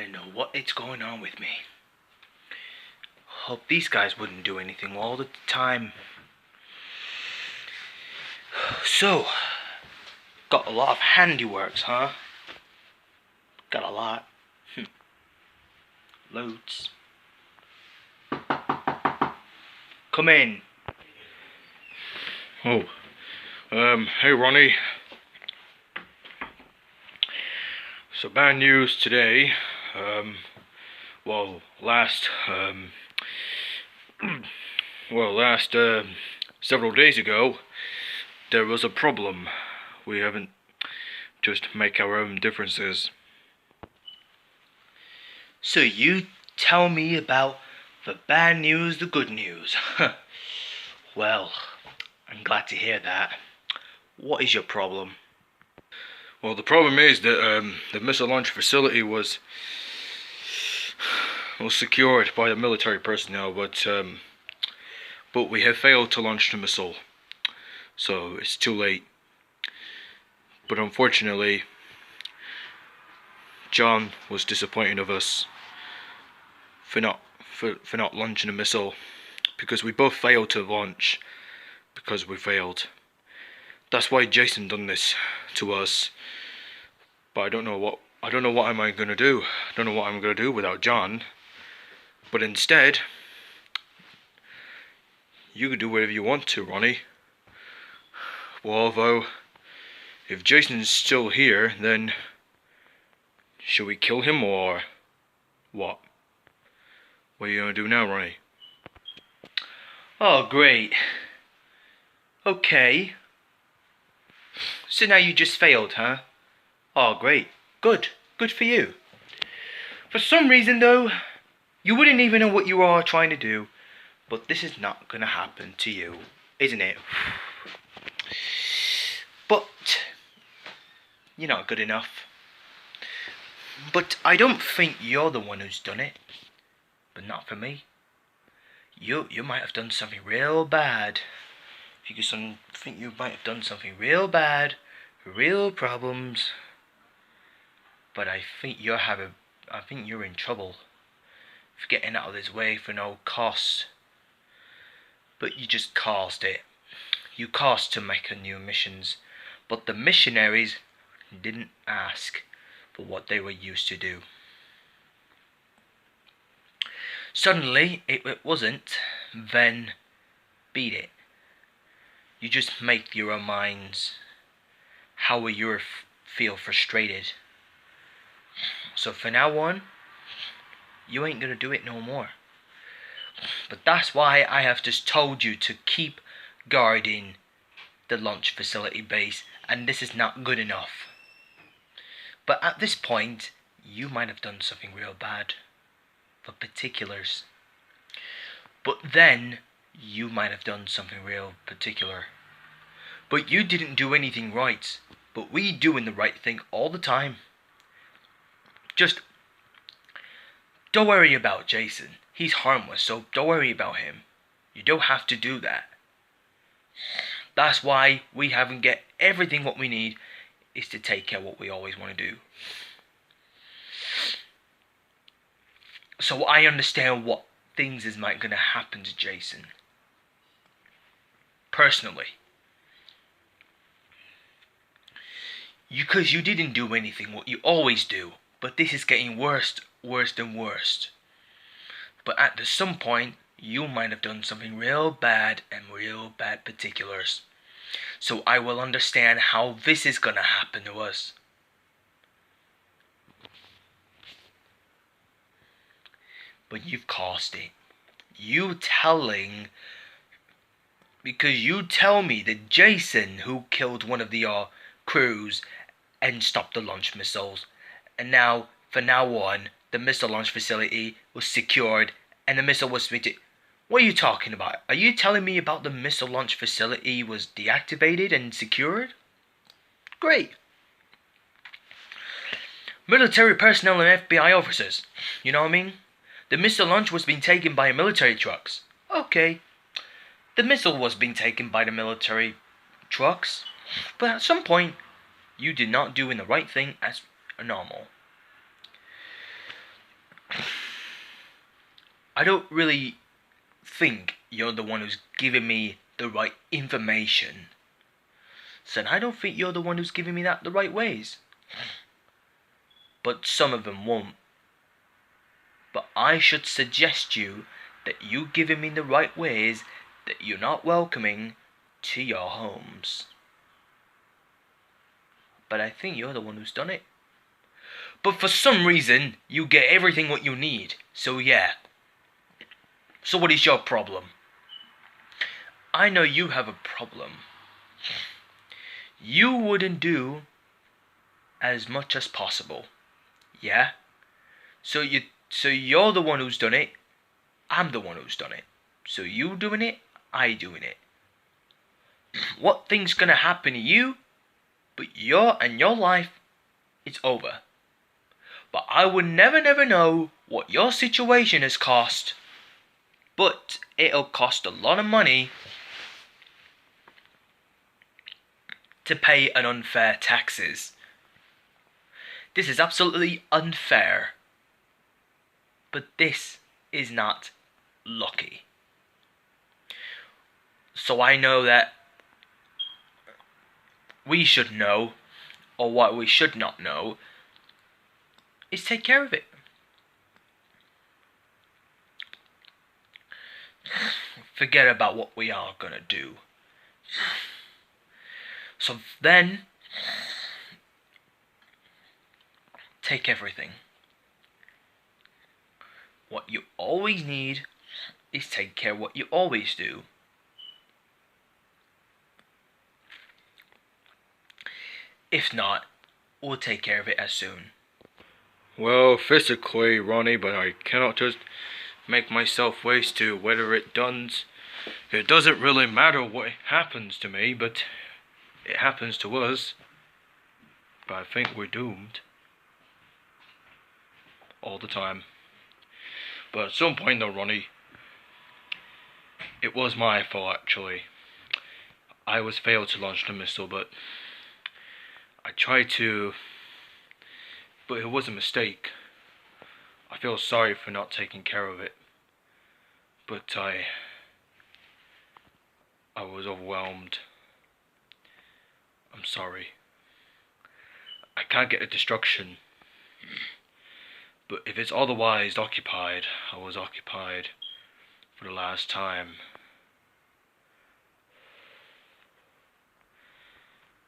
don't know what is going on with me. Hope these guys wouldn't do anything all the time. So, got a lot of handiworks, huh? Got a lot. Loads. Come in. Oh, hey Ronnie. So bad news today. Last several days ago, there was a problem. We haven't just make our own differences. So you tell me about the bad news, the good news. Well, I'm glad to hear that. What is your problem? Well, the problem is that the missile launch facility was secured by the military personnel, but we have failed to launch the missile, so it's too late. But unfortunately, John was disappointed of us for not launching a missile, because we both failed to launch because we failed. That's why Jason done this to us. But I don't know what am I gonna do. I don't know what I'm gonna do without John. But instead, you can do whatever you want to, Ronnie. Well, although, if Jason's still here, then should we kill him or what? What are you gonna do now, Ronnie? Oh, great. Okay. So now you just failed, huh? Oh, great. Good. Good for you. For some reason, though, you wouldn't even know what you are trying to do. But this is not gonna happen to you, isn't it? But you're not good enough. But I don't think you're the one who's done it. But not for me. You might have done something real bad. If you think you might have done something real bad, real problems. But I think you're in trouble for getting out of this way for no cost. But you just caused it. You caused to make a new missions, but the missionaries didn't ask for what they were used to do. Suddenly, it wasn't, then beat it. You just make your own minds. How will you feel frustrated? So from now on, you ain't gonna do it no more. But that's why I have just told you to keep guarding the launch facility base, and this is not good enough. But at this point, you might have done something real bad. For particulars. But then, you might have done something real particular. But you didn't do anything right. But we doing the right thing all the time. Just don't worry about Jason. He's harmless, so don't worry about him. You don't have to do that. That's why we haven't get everything what we need is to take care of what we always want to do. So I understand what things is might gonna happen to Jason. Personally. Because you didn't do anything what you always do. But this is getting worse and worse. But at some point, you might have done something real bad and real bad particulars. So I will understand how this is gonna happen to us. But you've caused it. Because you tell me that Jason, who killed one of the crews and stopped the launch missiles, and now, from now on, the missile launch facility was secured and the missile was fitted. What are you talking about? Are you telling me about the missile launch facility was deactivated and secured? Great. Military personnel and FBI officers. You know what I mean? The missile launch was being taken by military trucks. Okay. The missile was being taken by the military trucks. But at some point, you did not do the right thing as normal. I don't really think you're the one who's giving me the right information. Son, I don't think you're the one who's giving me that the right ways. But some of them won't. But I should suggest you that you giving me the right ways that you're not welcoming to your homes. But I think you're the one who's done it. But for some reason, you get everything what you need. So yeah. So what is your problem? I know you have a problem. You wouldn't do as much as possible. Yeah? So you're the one who's done it. I'm the one who's done it. So you doing it, I doing it. What thing's gonna happen to you? But your life, it's over. But I would never know what your situation has cost. But it'll cost a lot of money to pay an unfair taxes. This is absolutely unfair. But this is not lucky. So I know that we should know, or what we should not know, is take care of it. Forget about what we are gonna do. So then, take everything. What you always need is take care of what you always do. If not, we'll take care of it as soon. Well, physically, Ronnie, but I cannot just make myself waste to whether it does. It doesn't really matter what happens to me, but it happens to us. But I think we're doomed. All the time. But at some point though, Ronnie, it was my fault actually. I was failed to launch the missile, but I tried to, but it was a mistake. I feel sorry for not taking care of it, but I was overwhelmed. I'm sorry. I can't get a destruction, but if it's otherwise occupied, I was occupied for the last time.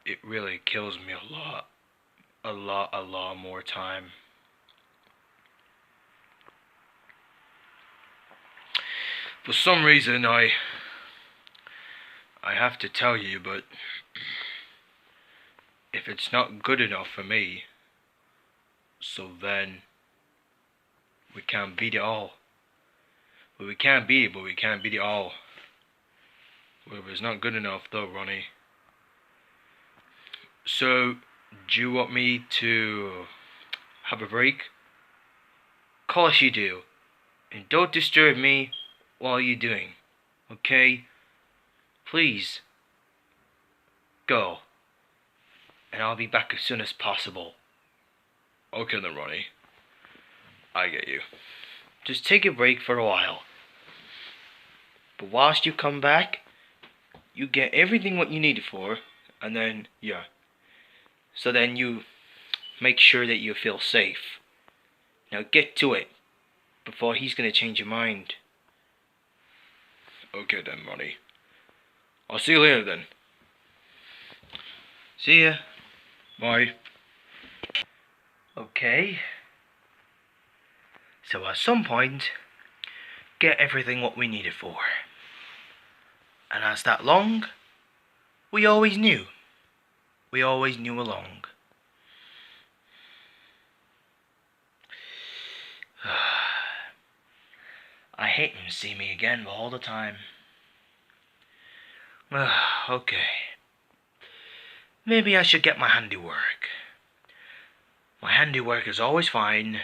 It really kills me a lot more time. For some reason, I have to tell you, but if it's not good enough for me, so then we can't beat it all. Well, we can't beat it, but we can't beat it all. Well, it's not good enough though, Ronnie. So, do you want me to have a break? Of course you do. And don't disturb me while you're doing. Okay? Please. Go. And I'll be back as soon as possible. Okay then, Ronnie. I get you. Just take a break for a while. But whilst you come back, you get everything what you need it for, and then, yeah. So then you make sure that you feel safe. Now get to it, before he's gonna change your mind. Okay then, Ronnie. I'll see you later then. See ya. Bye. Okay. So at some point, get everything what we need it for. And as that long, we always knew. We always knew along. I hate him to see me again all the time. Okay. Maybe I should get my handiwork. My handiwork is always fine.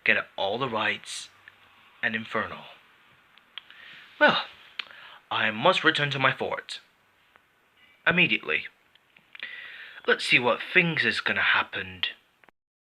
Get all the rights and infernal. Well, I must return to my fort. Immediately. Let's see what things is gonna happen